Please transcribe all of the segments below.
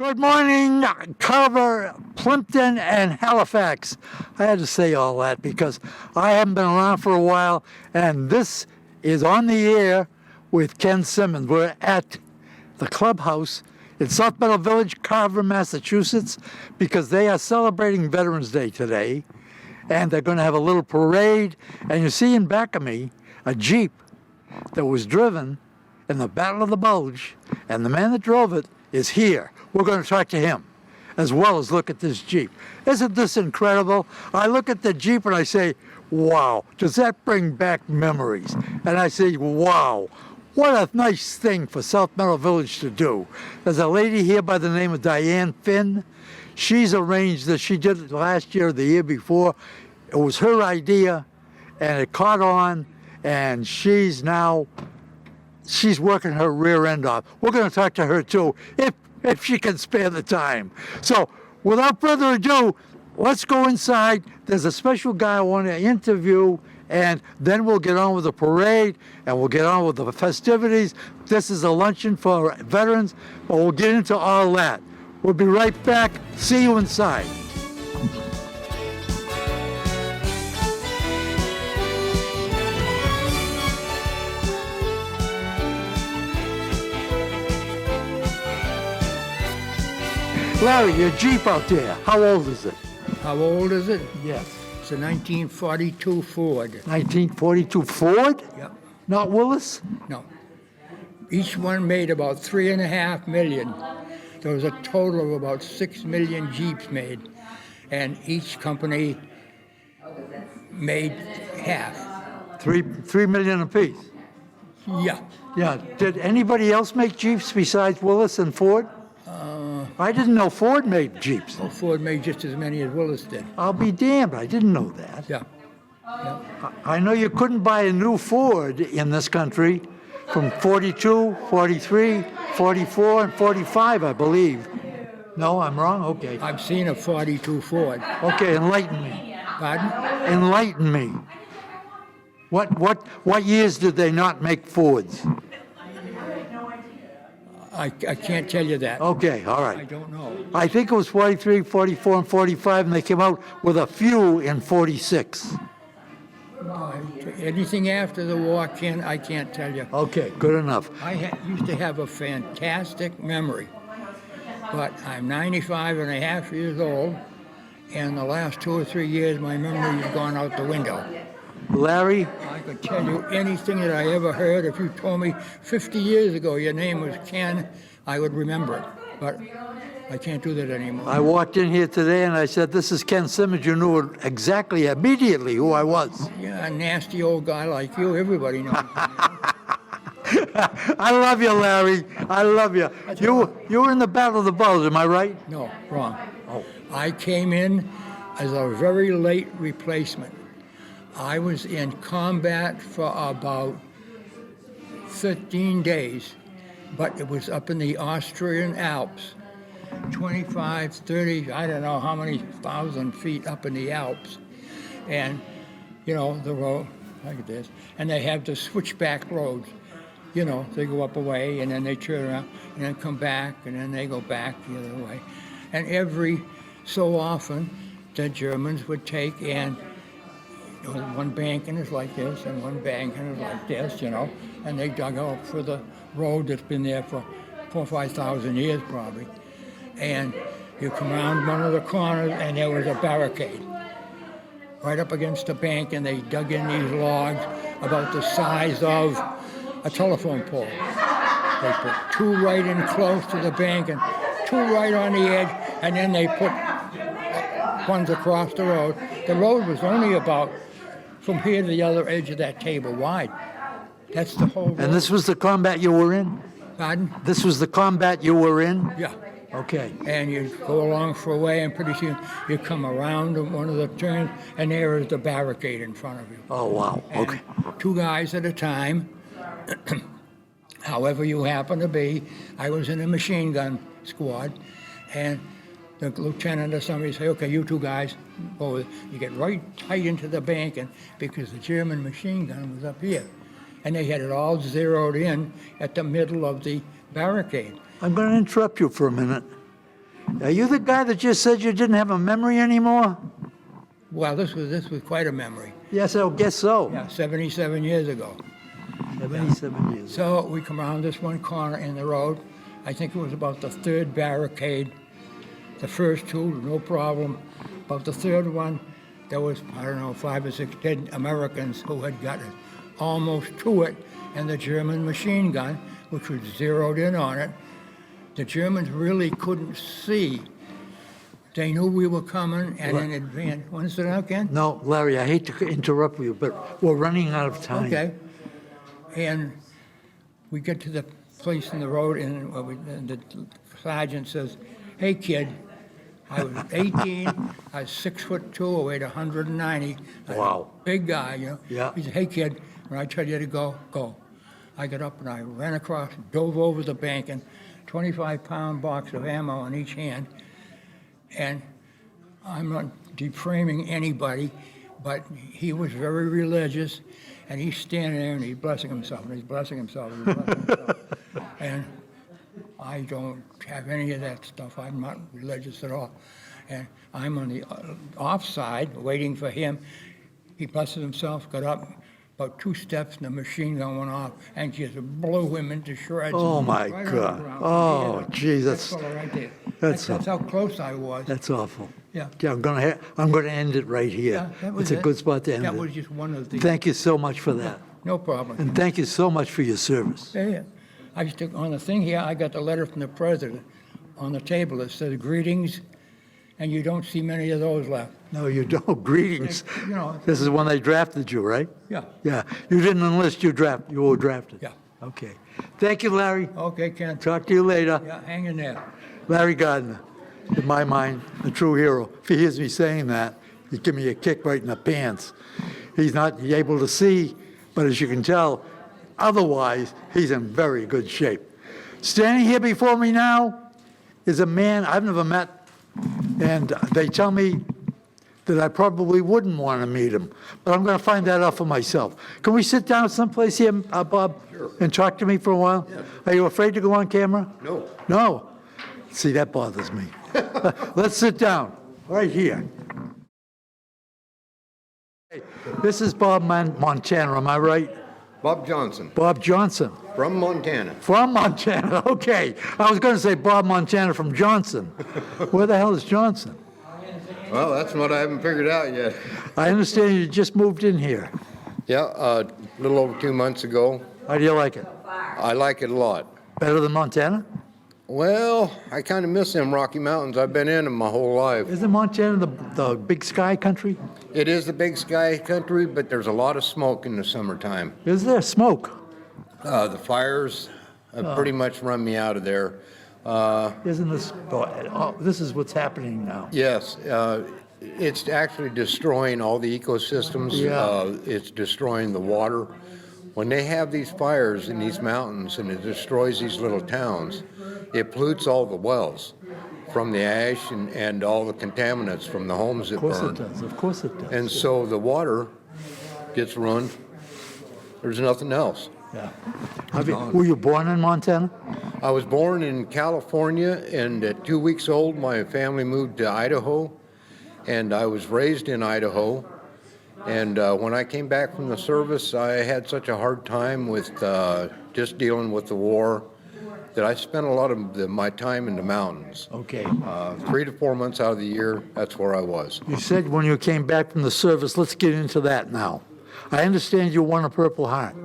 Good morning, Carver, Plimpton, and Halifax. I had to say all that because I haven't been around for a while, and this is on the air with Ken Simmons. We're at the clubhouse in South Meadow Village, Carver, Massachusetts, because they are celebrating Veterans Day today, and they're going to have a little parade. And you see in back of me a Jeep that was driven in the Battle of the Bulge, and the man that drove it is here. We're going to talk to him, as well as look at this Jeep. Isn't this incredible? I look at the Jeep and I say, wow, does that bring back memories? And I say, wow, what a nice thing for South Meadow Village to do. There's a lady here by the name of Diane Finn. She's arranged this. She did it last year or the year before. It was her idea, and it caught on, and she's working her rear end off. We're going to talk to her too, if she can spare the time. So without further ado, let's go inside. There's a special guy I want to interview, and then we'll get on with the parade, and we'll get on with the festivities. This is a luncheon for veterans, but we'll get into all that. We'll be right back. See you inside. Larry, your Jeep out there, how old is it? How old is it? Yes. It's a 1942 Ford. 1942 Ford? Yep. Not Willis? No. Each one made about 3.5 million. There was a total of about 6 million Jeeps made, and each company made half. 3 million apiece? Yeah. Yeah. Did anybody else make Jeeps besides Willis and Ford? I didn't know Ford made Jeeps. Well, Ford made just as many as Willis did. I'll be damned, I didn't know that. Yeah. I know you couldn't buy a new Ford in this country from 42, 43, 44, and 45, I believe. No, I'm wrong? Okay. I've seen a 42 Ford. Okay, enlighten me. Pardon? Enlighten me. What years did they not make Fords? I can't tell you that. Okay, all right. I don't know. I think it was 43, 44, and 45, and they came out with a few in 46. Anything after the war, I can't tell you. Okay, good enough. I used to have a fantastic memory, but I'm 95 and a half years old, and the last 2 or 3 years, my memory has gone out the window. Larry? I could tell you anything that I ever heard. If you told me 50 years ago your name was Ken, I would remember it, but I can't do that anymore. I walked in here today and I said, this is Ken Simmons. You knew exactly, immediately who I was. Yeah, a nasty old guy like you, everybody knows. I love you, Larry. I love you. You were in the Battle of the Bulge, am I right? No, wrong. Oh. I came in as a very late replacement. I was in combat for about 13 days, but it was up in the Austrian Alps, 25, 30, I don't know how many thousand feet up in the Alps. And, you know, the road, like this, and they have the switchback roads. You know, they go up a way, and then they turn around, and then come back, and then they go back the other way. And every so often, the Germans would take and one banking is like this, and one banking is like this, you know, and they dug out for the road that's been there for 4,000 or 5,000 years probably. And you come around one of the corners, and there was a barricade right up against the bank, and they dug in these logs about the size of a telephone pole. They put 2 right in close to the bank and 2 right on the edge, and then they put ones across the road. The road was only about from here to the other edge of that table wide. That's the whole road. And this was the combat you were in? Pardon? This was the combat you were in? Yeah. Okay. And you go along for a way, and pretty soon you come around one of the turns, and there is the barricade in front of you. Oh, wow. And Okay. 2 guys at a time, however you happen to be. I was in a machine gun squad, and the lieutenant or somebody say, okay, you 2 guys, go. You get right tight into the bank, and because the German machine gun was up here. And they had it all zeroed in at the middle of the barricade. I'm going to interrupt you for a minute. Are you the guy that just said you didn't have a memory anymore? Well, this was quite a memory. Yes, I guess so. Yeah, 77 years ago. 77 years. So we come around this one corner in the road. I think it was about the third barricade. The first two, no problem. About the third one, there was, I don't know, 5 or 6 dead Americans who had gotten almost to it, and the German machine gun, which was zeroed in on it. The Germans really couldn't see. They knew we were coming, and in advance. Want to sit down, Ken? No, Larry, I hate to interrupt you, but we're running out of time. Okay. And we get to the place in the road, and the sergeant says, "Hey, kid, I was 18, I was 6'2", I weighed 190. I was Wow. a big guy, you know." Yeah. He said, "Hey, kid, when I tell you to go, go." I got up and I ran across, dove over the bank, and 25-pound box of ammo in each hand. And I'm not deframing anybody, but he was very religious, and he's standing there and he's blessing himself, and he's blessing himself, and he's blessing himself. And I don't have any of that stuff. I'm not religious at all. And I'm on the off side waiting for him. He blesses himself, got up about 2 steps, and the machine gun went off and just blew him into shreds. Oh, my right on God. the ground. Oh, Yeah, gee, that fellow right there. that's That's how close I was. That's awful. Yeah. Yeah, I'm gonna end it right here. Yeah, that was It's a it. good spot to end That it. was just one of the. Thank you so much for that. No problem. And thank you so much for your service. Yeah, yeah. I just took, on the thing here, I got the letter from the president on the table that says greetings, and you don't see many of those left. No, you don't. Greetings. You know, This is when they drafted you, right? yeah. Yeah. You didn't enlist, you were drafted. Yeah. Okay. Thank you, Larry. Okay, Ken. Talk to you later. Yeah, hang in there. Larry Gardner, in my mind, a true hero. If he hears me saying that, he'd give me a kick right in the pants. He's not able to see, but as you can tell, otherwise, he's in very good shape. Standing here before me now is a man I've never met, and they tell me that I probably wouldn't want to meet him, but I'm going to find that out for myself. Can we sit down someplace here, Bob, and talk to me for a while? Yeah. Are you afraid to go on camera? No. No? See, that bothers me. Let's sit down, right here. Hey, this is Bob Montana, am I right? Bob Johnson, Bob Johnson, from Montana. from Montana, okay. I was going to say Bob Montana from Johnson. Where the hell is Johnson? Well, that's what I haven't figured out yet. I understand you just moved in here. Yeah, a little over 2 months ago. How do you like it? I like it a lot. Better than Montana? Well, I kind of miss them Rocky Mountains. I've been in them my whole life. Isn't Montana the big sky country? It is the big sky country, but there's a lot of smoke in the summertime. Is there smoke? The fires have pretty much run me out of there. Isn't this, oh, this is what's happening now. Yes, it's actually destroying all the ecosystems. Yeah. It's destroying the water. When they have these fires in these mountains and it destroys these little towns, it pollutes all the wells from the ash and all the contaminants from the homes that Of course burn. it does, of course it does. And so the water gets run. There's nothing else. Yeah. Were you born in Montana? I was born in California, and at 2 weeks old, my family moved to Idaho, and I was raised in Idaho. And when I came back from the service, I had such a hard time with just dealing with the war that I spent a lot of my time in the mountains. Okay. 3 to 4 months out of the year, that's where I was. You said when you came back from the service, let's get into that now. I understand you won a Purple Heart.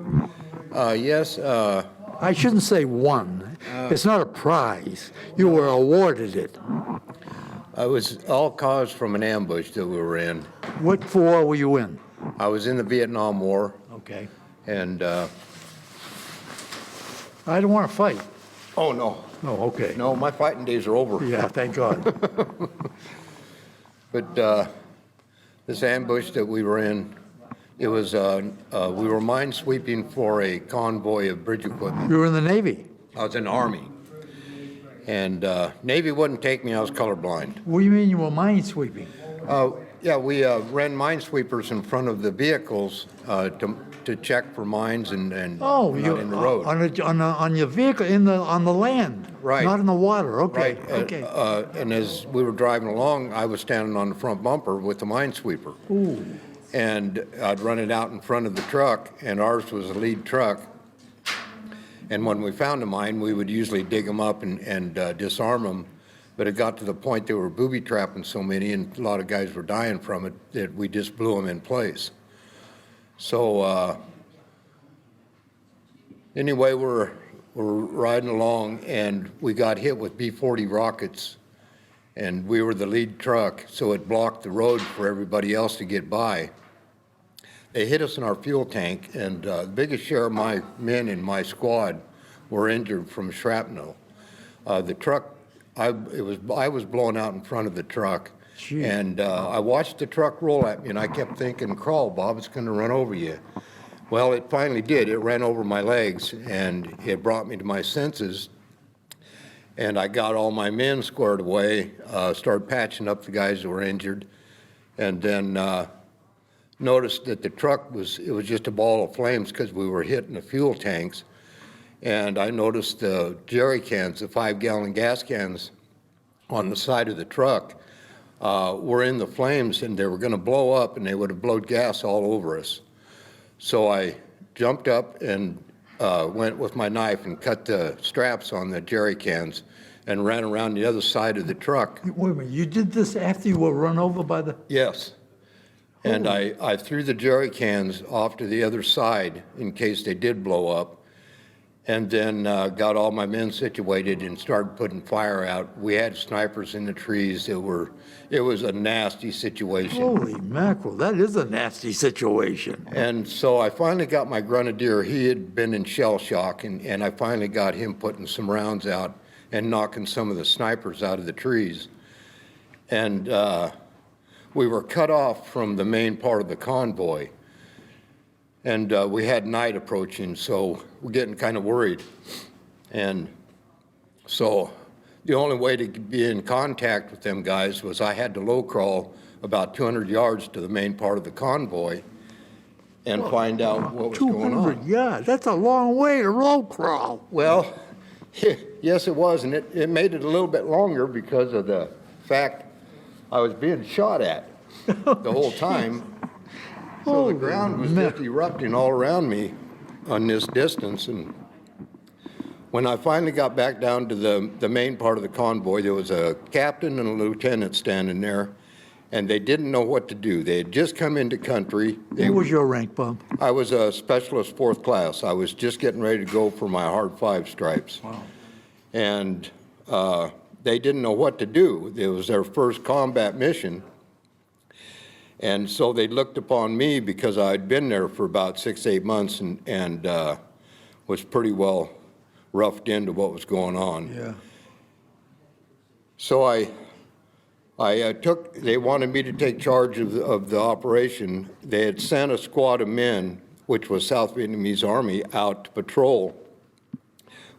Yes, I shouldn't say won. It's not a prize. You were awarded it. it was all caused from an ambush that we were in. What war were you in? I was in the Vietnam War, Okay. and, I don't want to fight. oh, no. Oh, okay. No, my fighting days are over. Yeah, thank God. But this ambush that we were in, it was, we were mine sweeping for a convoy of bridge equipment. You were in the Navy. I was in the Army. And Navy wouldn't take me, I was colorblind. What do you mean you were mine sweeping? Yeah, we ran minesweepers in front of the vehicles to check for mines and Oh, not you in the road. on your vehicle on the land, Right. not in the water. Okay, Right. okay. And as we were driving along, I was standing on the front bumper with the minesweeper. Ooh. And I'd run it out in front of the truck, and ours was the lead truck. And when we found a mine, we would usually dig them up and disarm them. But it got to the point they were booby trapping so many, and a lot of guys were dying from it, that we just blew them in place. So anyway, we're riding along, and we got hit with B-40 rockets, and we were the lead truck, so it blocked the road for everybody else to get by. They hit us in our fuel tank, and the biggest share of my men in my squad were injured from shrapnel. The truck, I was blown out in front of the truck, Gee. and I watched the truck roll at me, and I kept thinking, crawl, Bob, it's going to run over you. Well, it finally did. It ran over my legs, and it brought me to my senses, and I got all my men squared away, started patching up the guys that were injured, and then noticed that the truck was just a ball of flames because we were hitting the fuel tanks. And I noticed the jerry cans, the 5-gallon gas cans on the side of the truck were in the flames, and they were going to blow up, and they would have blown gas all over us. So I jumped up and went with my knife and cut the straps on the jerry cans and ran around the other side of the truck. Wait a minute, you did this after you were run over by the... Yes. And I threw the jerry cans off to the other side in case they did blow up, and then got all my men situated and started putting fire out. We had snipers in the trees. It was a nasty situation. Holy mackerel, that is a nasty situation. And so I finally got my grenadier. He had been in shell shock, and I finally got him putting some rounds out and knocking some of the snipers out of the trees. And we were cut off from the main part of the convoy. And we had night approaching, so we're getting kind of worried. And so the only way to be in contact with them guys was I had to low crawl about 200 yards to the main part of the convoy and find out what was going 200 on. yards, that's a long way to roll crawl. Well, yes, it was, and it made it a little bit longer because of the fact I was being shot at the whole time. So the ground was just erupting all around me on this distance. And when I finally got back down to the main part of the convoy, there was a captain and a lieutenant standing there, and they didn't know what to do. They had just come into country. What was your rank, Bob? I was a specialist 4th class. I was just getting ready to go for my hard 5 stripes. Wow. And they didn't know what to do. It was their first combat mission. And so they looked upon me because I'd been there for about 6, 8 months and was pretty well roughed into what was going on. Yeah. So they wanted me to take charge of the operation. They had sent a squad of men, which was South Vietnamese Army, out to patrol,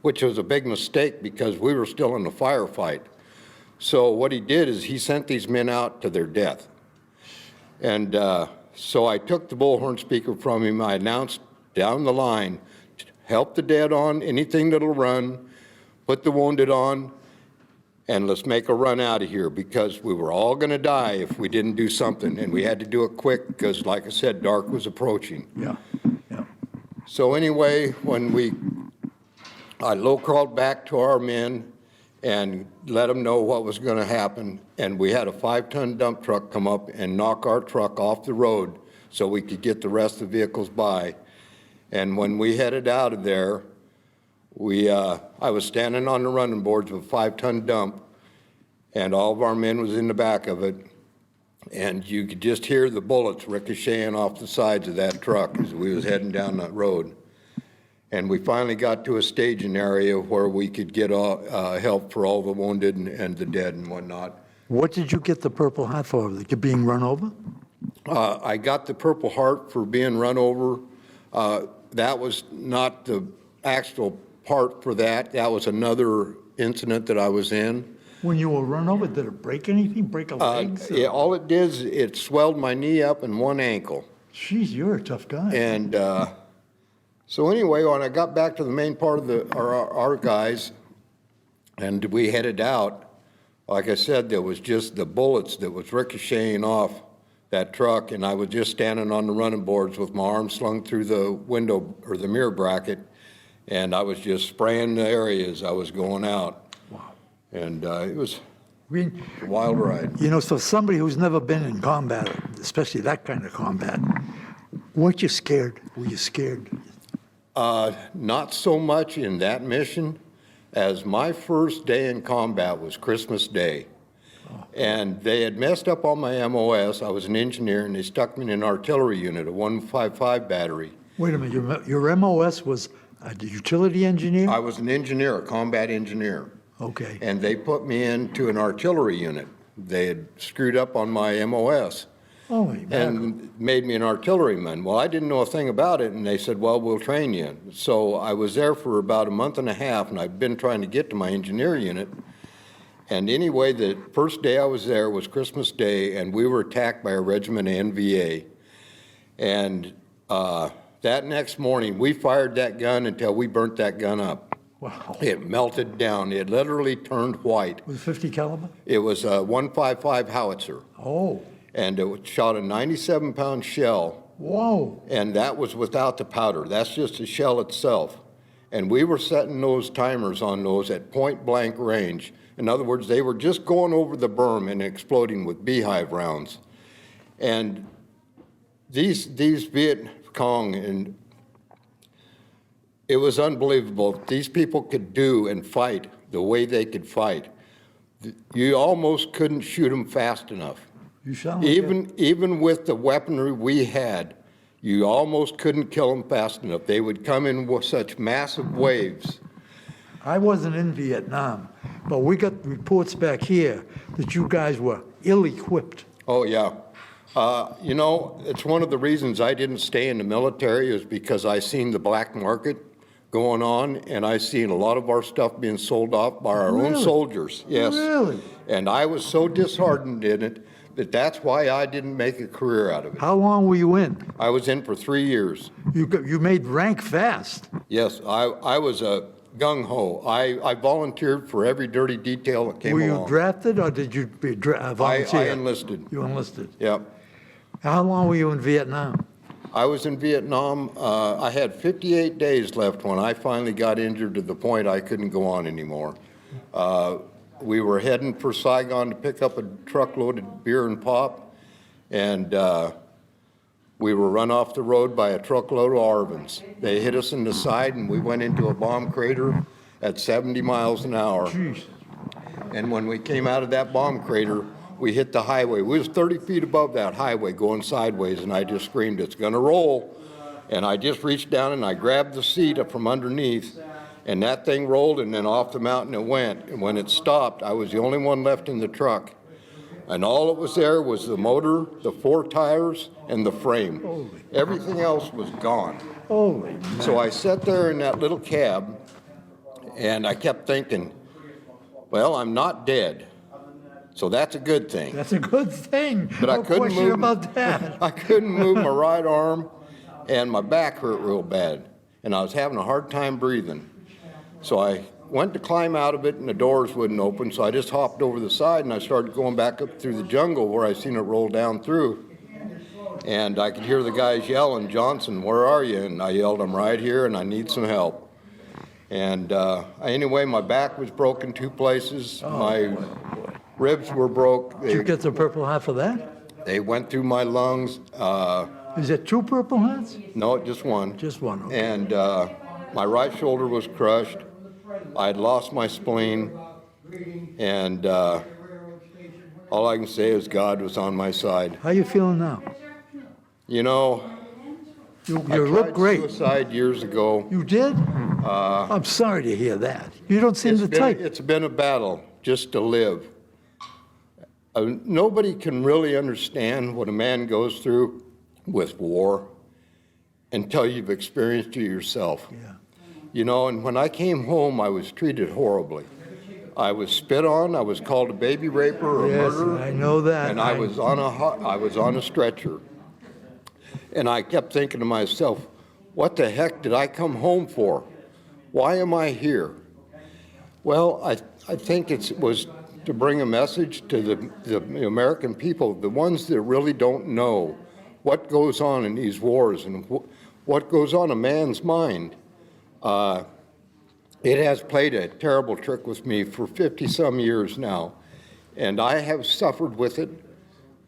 which was a big mistake because we were still in the firefight. So what he did is he sent these men out to their death. And so I took the bullhorn speaker from him. I announced down the line, help the dead on, anything that'll run, put the wounded on, and let's make a run out of here because we were all going to die if we didn't do something. And we had to do it quick because, like I said, dark was approaching. Yeah, yeah. So anyway, I low-crawled back to our men and let them know what was going to happen. And we had a 5-ton dump truck come up and knock our truck off the road so we could get the rest of the vehicles by. And when we headed out of there, I was standing on the running boards of a 5-ton dump, and all of our men was in the back of it. And you could just hear the bullets ricocheting off the sides of that truck as we was heading down that road. And we finally got to a staging area where we could get help for all the wounded and the dead and whatnot. What did you get the Purple Heart for? Being run over? I got the Purple Heart for being run over. That was not the actual part for that. That was another incident that I was in. When you were run over, did it break anything? Break a leg? All it did is it swelled my knee up and one ankle. Jeez, you're a tough guy. And so anyway, when I got back to the main part of our guys, and we headed out, like I said, there was just the bullets that was ricocheting off that truck, and I was just standing on the running boards with my arm slung through the window or the mirror bracket, and I was just spraying the area as I was going out. Wow. And it was I mean, a wild ride. you know, so somebody who's never been in combat, especially that kind of combat, weren't you scared? Were you scared? Not so much in that mission as my first day in combat was Christmas Day. And they had messed up on my MOS. I was an engineer, and they stuck me in an artillery unit, a 155 battery. Wait a minute, your MOS was a utility engineer? I was an engineer, a combat engineer. Okay. And they put me into an artillery unit. They had screwed up on my MOS. Holy mackerel. And made me an artilleryman. Well, I didn't know a thing about it, and they said, well, we'll train you. So I was there for about a month and a half, and I've been trying to get to my engineer unit. And anyway, the first day I was there was Christmas Day, and we were attacked by a regiment of NVA. And that next morning, we fired that gun until we burnt that gun up. Wow. It melted down. It literally turned white. Was it 50 caliber? It was a 155 howitzer. Oh, And it shot a 97-pound shell, whoa. and that was without the powder. That's just the shell itself. And we were setting those timers on those at point-blank range. In other words, they were just going over the berm and exploding with beehive rounds. And these Viet Cong, and it was unbelievable. These people could do and fight the way they could fight. You almost couldn't shoot them fast enough. You sound like Even with the weaponry we had, you almost couldn't kill them fast enough. They would come in with such massive waves. I wasn't in Vietnam, but we got reports back here that you guys were ill-equipped. Oh, yeah. You know, it's one of the reasons I didn't stay in the military is because I seen the black market going on, and I seen a lot of our stuff being sold off by our own Really? soldiers. Yes. Really? And I was so disheartened in it that that's why I didn't make a career out of it. How long were you in? I was in for 3 years. You made rank fast. Yes, I was a gung-ho. I volunteered for every dirty detail that came Were you along. drafted or did you volunteer? I enlisted. You enlisted. Yep. How long were you in Vietnam? I was in Vietnam. I had 58 days left when I finally got injured to the point I couldn't go on anymore. We were heading for Saigon to pick up a truckload of beer and pop, and we were run off the road by a truckload of Arvins. They hit us in the side, and we went into a bomb crater at 70 miles an hour. Jeez. And when we came out of that bomb crater, we hit the highway. We was 30 feet above that highway going sideways, and I just screamed, it's gonna roll. And I just reached down and I grabbed the seat up from underneath, and that thing rolled, and then off the mountain it went. And when it stopped, I was the only one left in the truck. And all that was there was the motor, the 4 tires, and the frame. Everything else was gone. Holy. So I sat there in that little cab, and I kept thinking, well, I'm not dead, so that's a good thing. That's a good thing. But I No couldn't question move. about that. I couldn't move my right arm, and my back hurt real bad, and I was having a hard time breathing. So I went to climb out of it, and the doors wouldn't open, so I just hopped over the side, and I started going back up through the jungle where I seen it roll down through. And I could hear the guys yelling, Johnson, where are you? And I yelled, I'm right here, and I need some help. And anyway, my back was broken 2 places. My ribs were broke. Did you get the Purple Heart for that? They went through my lungs. Is it 2 Purple Hearts? No, just one. Just one. Okay. And my right shoulder was crushed. I'd lost my spleen. And all I can say is God was on my side. How you feeling now? You know, You I look tried great. suicide years ago. You did? I'm sorry to hear that. You don't seem the type. It's been a battle just to live. Nobody can really understand what a man goes through with war until you've experienced it yourself. Yeah. You know, and when I came home, I was treated horribly. I was spit on. I was called a baby raper or a Yes, murderer. I know that. And I was on a stretcher. And I kept thinking to myself, what the heck did I come home for? Why am I here? Well, I think it was to bring a message to the American people, the ones that really don't know what goes on in these wars and what goes on in a man's mind. It has played a terrible trick with me for 50-some years now, and I have suffered with it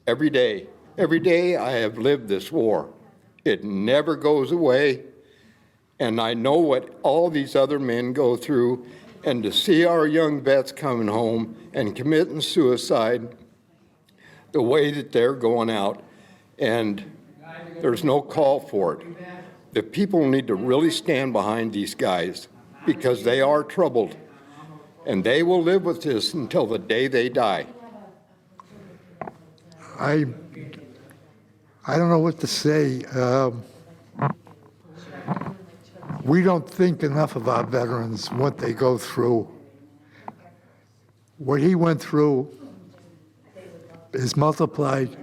every day. Every day I have lived this war. It never goes away, and I know what all these other men go through, and to see our young vets coming home and committing suicide the way that they're going out, and there's no call for it. The people need to really stand behind these guys because they are troubled, and they will live with this until the day they die. I don't know what to say. We don't think enough of our veterans, what they go through. What he went through is multiplied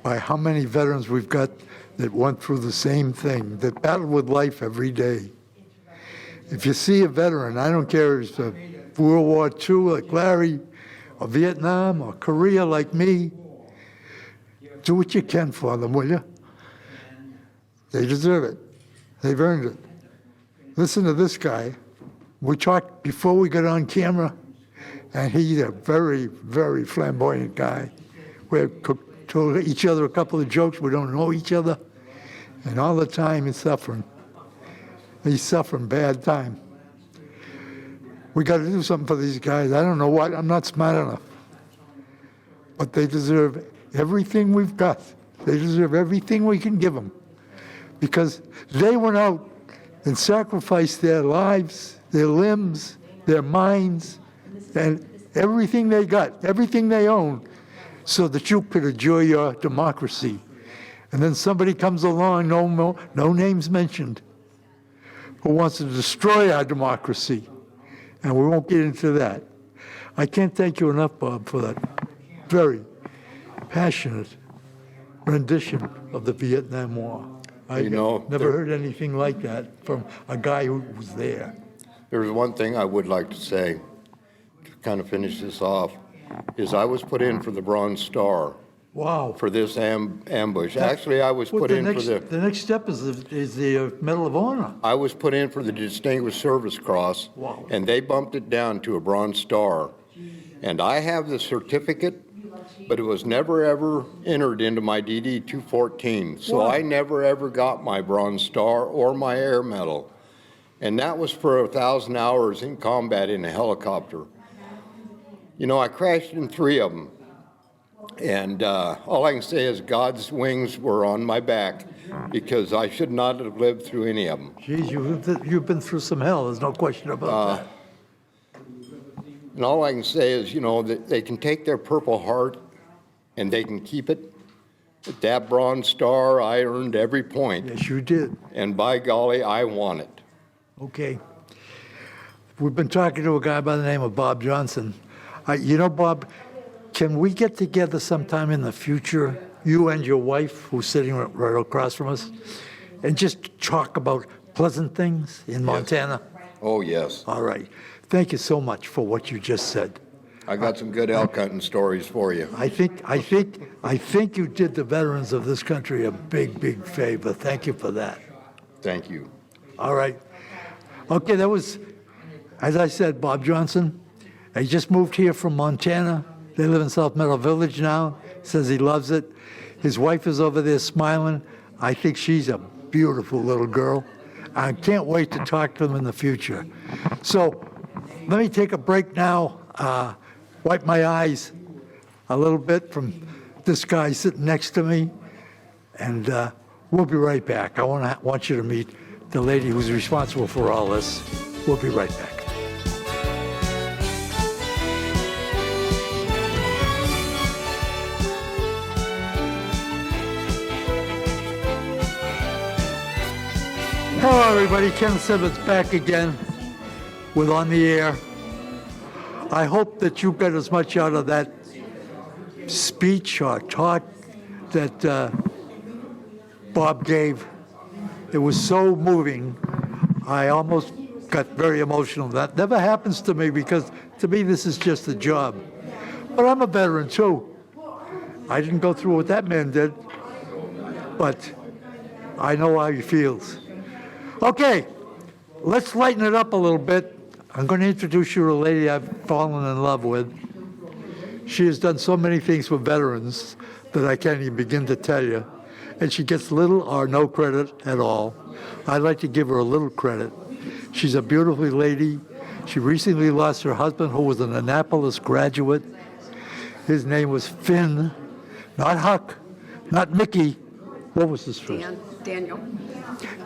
by how many veterans we've got that went through the same thing, that battle with life every day. If you see a veteran, I don't care if it's World War II like Larry, or Vietnam, or Korea like me, do what you can for them, will you? They deserve it. They've earned it. Listen to this guy. We talked before we got on camera, and he's a very, very flamboyant guy. We told each other a couple of jokes. We don't know each other. And all the time he's suffering. He's suffering bad time. We got to do something for these guys. I don't know what. I'm not smart enough. But they deserve everything we've got. They deserve everything we can give them. Because they went out and sacrificed their lives, their limbs, their minds, and everything they got, everything they own, so that you could enjoy your democracy. And then somebody comes along, no names mentioned, who wants to destroy our democracy. And we won't get into that. I can't thank you enough, Bob, for that very passionate rendition of the Vietnam War. I never heard anything like that from a guy who was there. There's one thing I would like to say to kind of finish this off, is I was put in for the Bronze Star. Wow. For this ambush. Actually, I was put in for the... The next step is the Medal of Honor. I was put in for the Distinguished Service Cross. Wow. And they bumped it down to a Bronze Star. And I have the certificate, but it was never ever entered into my DD 214. So Wow. I never ever got my Bronze Star or my Air Medal. And that was for 1,000 hours in combat in a helicopter. You know, I crashed in 3 of them. And all I can say is God's wings were on my back because I should not have lived through any of them. Geez, you've been through some hell. There's no question about that. And all I can say is, you know, that they can take their Purple Heart and they can keep it. But that Bronze Star, I earned every point. Yes, you did. And by golly, I want it. Okay. We've been talking to a guy by the name of Bob Johnson. You know, Bob, can we get together sometime in the future, you and your wife, who's sitting right across from us, and just talk about pleasant things in Montana? Oh, yes. All right. Thank you so much for what you just said. I got some good elk hunting stories for you. I think you did the veterans of this country a big, big favor. Thank you for that. Thank you. All right. Okay, that was, as I said, Bob Johnson. He just moved here from Montana. They live in South Meadow Village now. Says he loves it. His wife is over there smiling. I think she's a beautiful little girl. I can't wait to talk to them in the future. So let me take a break now, wipe my eyes a little bit from this guy sitting next to me, and we'll be right back. I want you to meet the lady who's responsible for all this. We'll be right back. Hello, everybody. Ken Simmons back again with On the Air. I hope that you get as much out of that speech or talk that Bob gave. It was so moving. I almost got very emotional. That never happens to me because to me this is just a job. But I'm a veteran too. I didn't go through what that man did, but I know how he feels. Okay, let's lighten it up a little bit. I'm going to introduce you to a lady I've fallen in love with. She has done so many things for veterans that I can't even begin to tell you. And she gets little or no credit at all. I'd like to give her a little credit. She's a beautiful lady. She recently lost her husband, who was an Annapolis graduate. His name was Finn, not Huck, not Mickey. What was his first? Daniel.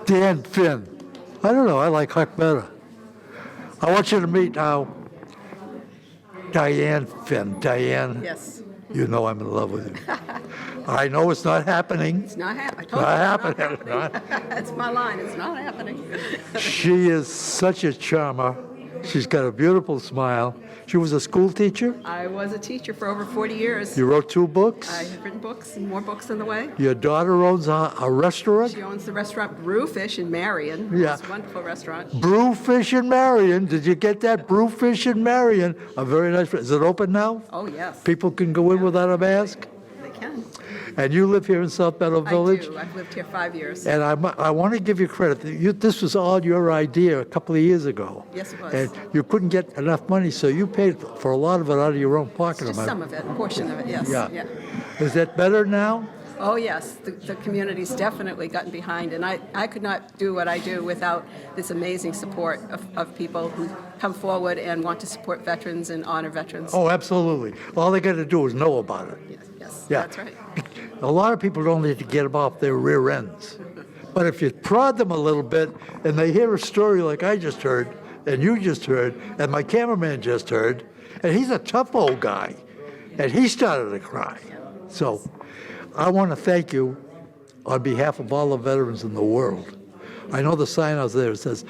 Dan Finn. I don't know, I like Huck better. I want you to meet now Diane Finn. Diane, Yes. you know I'm in love with you. I know it's not happening. It's not happening. Not happening. That's my line. It's not happening. She is such a charmer. She's got a beautiful smile. She was a school teacher. I was a teacher for over 40 years. You wrote 2 books. I have written books and more books on the way. Your daughter owns a restaurant. She owns the restaurant Brewfish in Marion. Yeah. It's a wonderful restaurant. Brewfish in Marion. Did you get that? Brewfish in Marion. A very nice. Is it open now? Oh, yes. People can go in without a mask. They can. And you live here in South Meadow Village. I do. I've lived here 5 years. And I want to give you credit. This was all your idea a couple of years ago. Yes, it was. And you couldn't get enough money, so you paid for a lot of it out of your own pocket. Just some of it, a portion of it, yes. Yeah. Is that better now? Oh, yes. The community's definitely gotten behind, and I could not do what I do without this amazing support of people who come forward and want to support veterans and honor veterans. Oh, absolutely. All they got to do is know about it. Yes, Yeah. that's right. A lot of people don't need to get them off their rear ends. But if you prod them a little bit and they hear a story like I just heard, and you just heard, and my cameraman just heard, and he's a tough old guy, and he started to cry. So I want to thank you on behalf of all the veterans in the world. I know the sign out there says,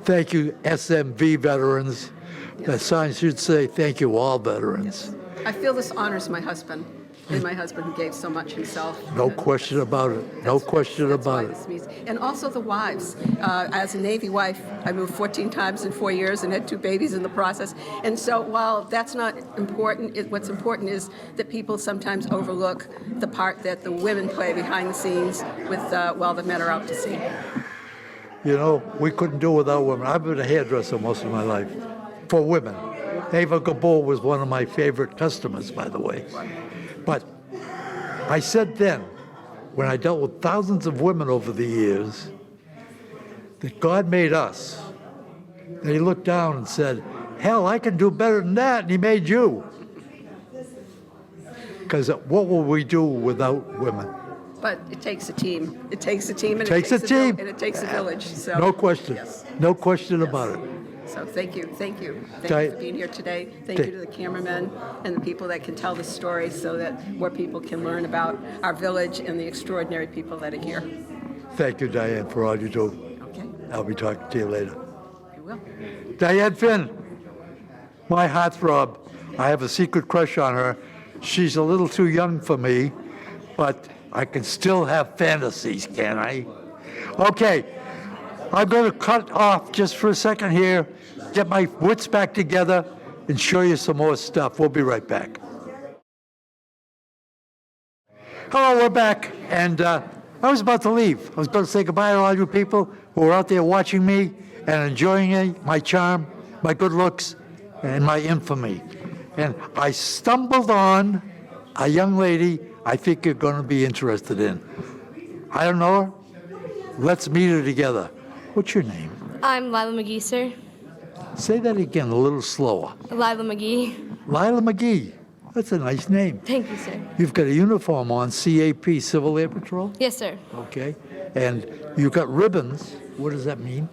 thank you SMV veterans. The sign should say, thank you all veterans. I feel this honors my husband, and my husband who gave so much himself. No question about it. No question That's why about it. this means, and also the wives. As a Navy wife, I moved 14 times in 4 years and had 2 babies in the process. And so while that's not important, what's important is that people sometimes overlook the part that the women play behind the scenes while the men are out to sea. You know, we couldn't do without women. I've been a hairdresser most of my life for women. Ava Gabor was one of my favorite customers, by the way. But I said then, when I dealt with thousands of women over the years, that God made us. And he looked down and said, hell, I can do better than that, and he made you. Because what will we do without women? But it takes a team. It takes a team, and Takes a team. and it takes a village. So No question. Yes. No question about it. So thank you for being here today. Thank you to the cameramen and the people that can tell the story so that more people can learn about our village and the extraordinary people that are here. Thank you, Diane, for all you do. Okay, I'll be talking to you later. I will. Diane Finn, my heartthrob. I have a secret crush on her. She's a little too young for me, but I can still have fantasies, can I? Okay, I'm going to cut off just for a second here, get my wits back together, and show you some more stuff. We'll be right back. Hello, we're back, and I was about to leave. I was going to say goodbye to all you people who are out there watching me and enjoying my charm, my good looks, and my infamy. And I stumbled on a young lady I think you're going to be interested in. I don't know her. Let's meet her together. What's your name? I'm Lila McGee, sir. Say that again a little slower. Lila McGee. Lila McGee. That's a nice name. Thank you, sir. You've got a uniform on, CAP, Civil Air Patrol? Yes, sir. Okay. And you got ribbons. What does that mean?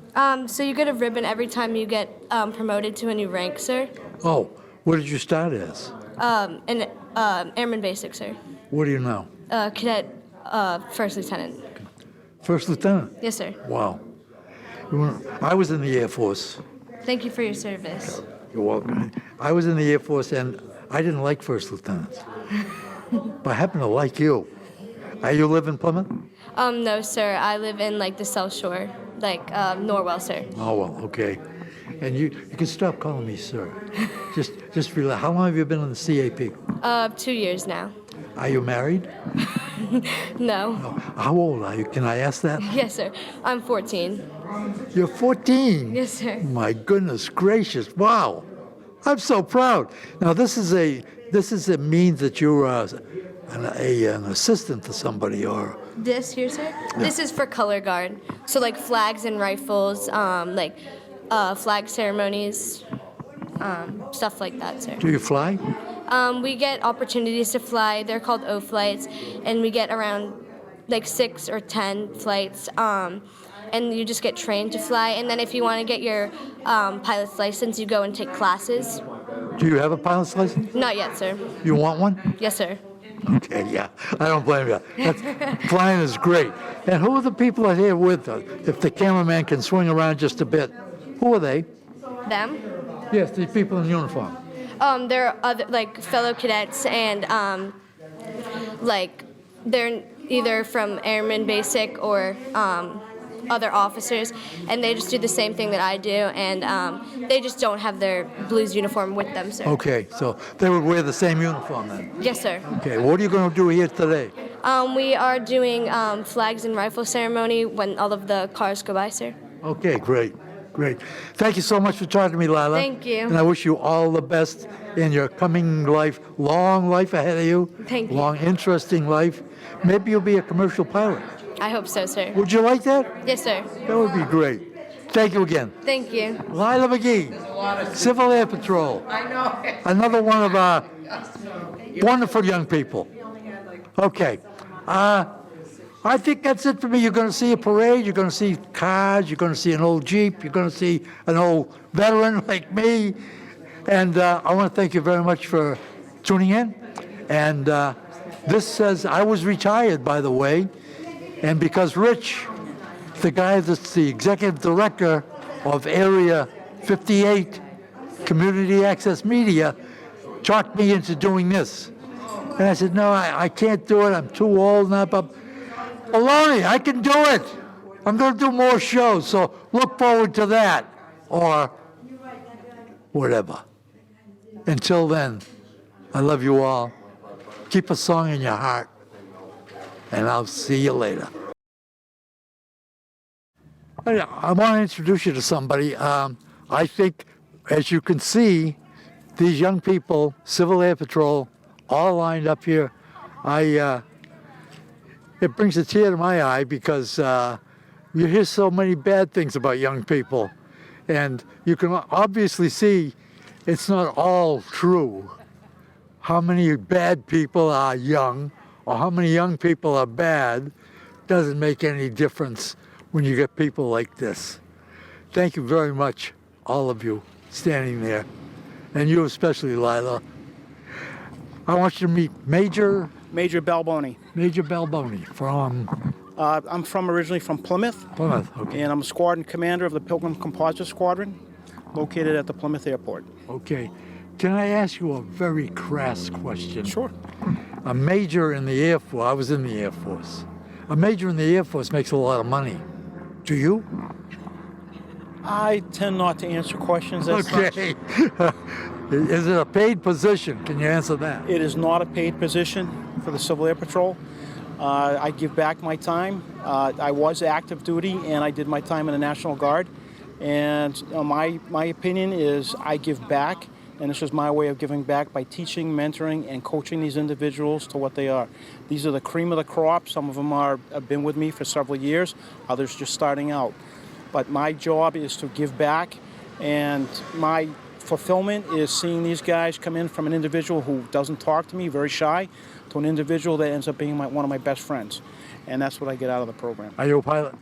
So you get a ribbon every time you get promoted to a new rank, sir. Oh, what did you start as? An Airman Basic, sir. What do you know? Cadet First Lieutenant. First Lieutenant? Yes, sir. Wow. I was in the Air Force. Thank you for your service. You're welcome. I was in the Air Force, and I didn't like first lieutenants. But I happen to like you. You live in Plymouth? No, sir. I live in like the South Shore, like Norwell, sir. Oh, well, okay. And you can stop calling me sir. Just relax. How long have you been on the CAP? 2 years now. Are you married? No. How old are you? Can I ask that? Yes, sir. I'm 14. You're 14. Yes, sir. My goodness gracious! Wow, I'm so proud. Now this is it means that you're an assistant to somebody, or This here, sir? This is for color guard. So like flags and rifles, like flag ceremonies, stuff like that, sir. do you fly? We get opportunities to fly. They're called O flights, and we get around like 6 or 10 flights. And you just get trained to fly. And then if you want to get your pilot's license, you go and take classes. Do you have a pilot's license? Not yet, sir. You want one? Yes, sir. Okay, yeah. I don't blame you. Flying is great. And who are the people out here with us? If the cameraman can swing around just a bit, who are they? Them? Yes, the people in uniform. They're other like fellow cadets, and like they're either from Airman Basic or other officers, and they just do the same thing that I do, and they just don't have their blues uniform with them, sir. Okay, so they would wear the same uniform then. Yes, sir. Okay, what are you going to do here today? We are doing flags and rifle ceremony when all of the cars go by, sir. Okay, great. Great. Thank you so much for talking to me, Lila. Thank you. And I wish you all the best in your coming life. Long life ahead of you. Thank you. Long, interesting life. Maybe you'll be a commercial pilot. I hope so, sir. Would you like that? Yes, sir. That would be great. Thank you again. Thank you. Lila McGee, Civil Air Patrol. I know. Another one of our wonderful young people. Okay. I think that's it for me. You're going to see a parade. You're going to see cars. You're going to see an old Jeep. You're going to see an old veteran like me. And I want to thank you very much for tuning in. And this says I was retired, by the way. And because Rich, the guy that's the executive director of Area 58 Community Access Media, talked me into doing this. And I said, no, I can't do it. I'm too old now. But baloney, I can do it. I'm going to do more shows, so look forward to that, or whatever. Until then, I love you all. Keep a song in your heart, and I'll see you later. I want to introduce you to somebody. I think, as you can see, these young people, Civil Air Patrol, all lined up here. It brings a tear to my eye because you hear so many bad things about young people. And you can obviously see it's not all true. How many bad people are young or how many young people are bad doesn't make any difference when you get people like this. Thank you very much, all of you standing there. And you especially, Lila. I want you to meet Major Balboni. Major Balboni from I'm originally from Plymouth, Plymouth. Okay. and I'm a squadron commander of the Pilgrim Composite Squadron, located at the Plymouth Airport. Okay. Can I ask you a very crass question? Sure. A major in the Air Force, I was in the Air Force. A major in the Air Force makes a lot of money. Do you? I tend not to answer questions as such. Okay. Is it a paid position? Can you answer that? It is not a paid position for the Civil Air Patrol. I give back my time. I was active duty, and I did my time in the National Guard. And my opinion is I give back, and this is my way of giving back by teaching, mentoring, and coaching these individuals to what they are. These are the cream of the crop. Some of them have been with me for several years, others just starting out. But my job is to give back, and my fulfillment is seeing these guys come in from an individual who doesn't talk to me, very shy, to an individual that ends up being one of my best friends. And that's what I get out of the program. Are you a pilot?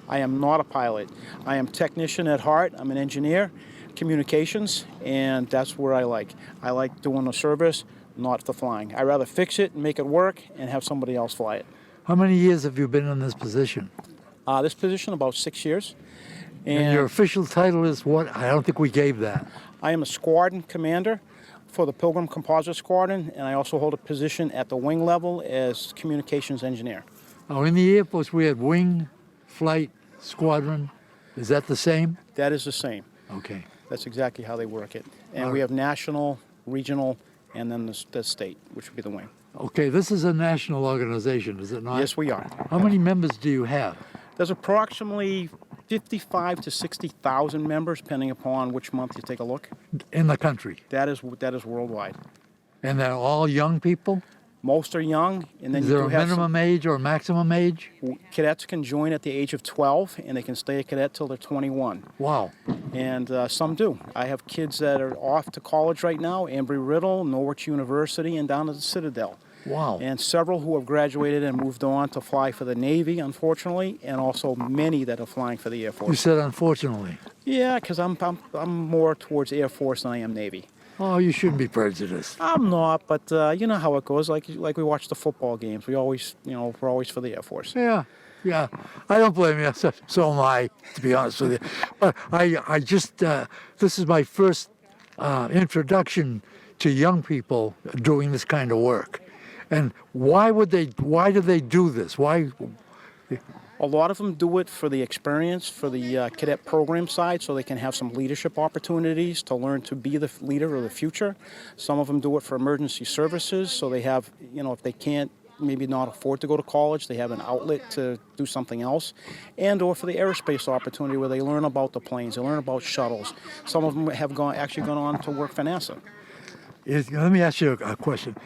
I am not a pilot. I am technician at heart. I'm an engineer, communications, and that's where I like. I like doing the service, not the flying. I'd rather fix it and make it work and have somebody else fly it. How many years have you been in this position? This position, about 6 years. And your official title is what? I don't think we gave that. I am a squadron commander for the Pilgrim Composite Squadron, and I also hold a position at the wing level as communications engineer. Oh, in the Air Force, we had wing, flight, squadron. Is that the same? That is the same. Okay. That's exactly how they work it. And we have national, regional, and then the state, which would be the wing. Okay, this is a national organization, is it not? Yes, we are. How many members do you have? There's approximately 55 to 60,000 members, depending upon which month you take a look. In the country? That is worldwide. And they're all young people? Most are young, and then Is you there do a have minimum age or a maximum age? cadets can join at the age of 12, and they can stay a cadet till they're 21. Wow. And some do. I have kids that are off to college right now, Embry-Riddle, Norwich University, and down at the Citadel. Wow. And several who have graduated and moved on to fly for the Navy, unfortunately, and also many that are flying for the Air You Force. said unfortunately. Yeah, because I'm more towards Air Force than I am Navy. Oh, you shouldn't be prejudiced. I'm not, but you know how it goes. Like we watch the football games. We always, we're always for the Air Force. Yeah, yeah. I don't blame you. So am I, to be honest with you. But I just, this is my first introduction to young people doing this kind of work. And why do they do this? Why? A lot of them do it for the experience, for the cadet program side, so they can have some leadership opportunities to learn to be the leader of the future. Some of them do it for emergency services, so they have, if they can't maybe not afford to go to college, they have an outlet to do something else. And or for the aerospace opportunity where they learn about the planes, they learn about shuttles. Some of them have actually gone on to work for NASA. Let me ask you a question.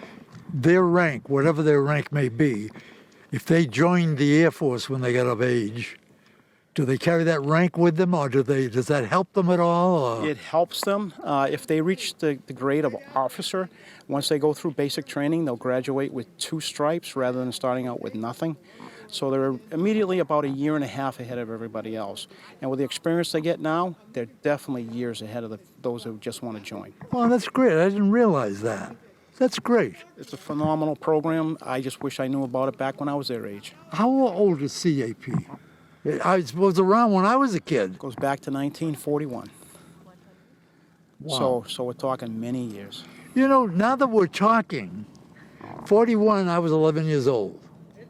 Their rank, whatever their rank may be, if they joined the Air Force when they got of age, do they carry that rank with them, or does that help them at all? Or? It helps them. If they reach the grade of officer, once they go through basic training, they'll graduate with 2 stripes rather than starting out with nothing. So they're immediately about a year and a half ahead of everybody else. And with the experience they get now, they're definitely years ahead of those who just want to join. Oh, that's great. I didn't realize that. That's great. It's a phenomenal program. I just wish I knew about it back when I was their age. How old is CAP? It was around when I was a kid. It goes back to 1941. Wow. So we're talking many years. Now that we're talking, 41, I was 11 years old.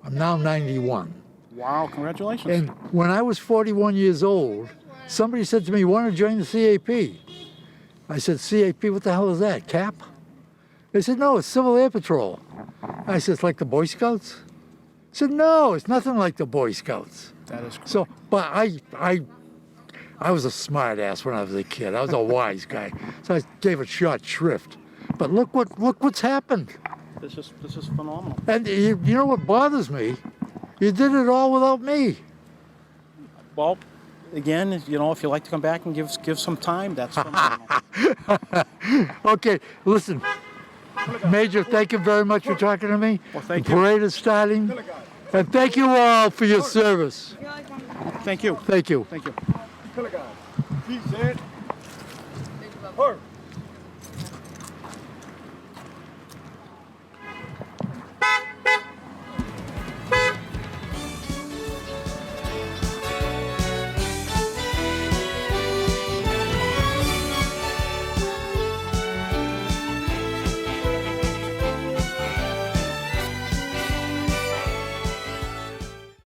I'm now 91. Wow, congratulations. And when I was 41 years old, somebody said to me, "You want to join the CAP?" I said, "CAP, what the hell is that, Cap?" They said, "No, it's Civil Air Patrol." I said, "It's like the Boy Scouts?" I said, "No, it's nothing like the Boy Scouts." That is correct. So, but I was a smart ass when I was a kid. I was a wise guy. So I gave it short shrift. But look what's happened. This is phenomenal. And you know what bothers me? You did it all without me. Well, again, if you'd like to come back and give some time, that's phenomenal. Okay, listen. Major, thank you very much for talking to me. Well, thank the you. parade is starting. And thank you all for your service. Thank you. Thank you. Thank you. He said,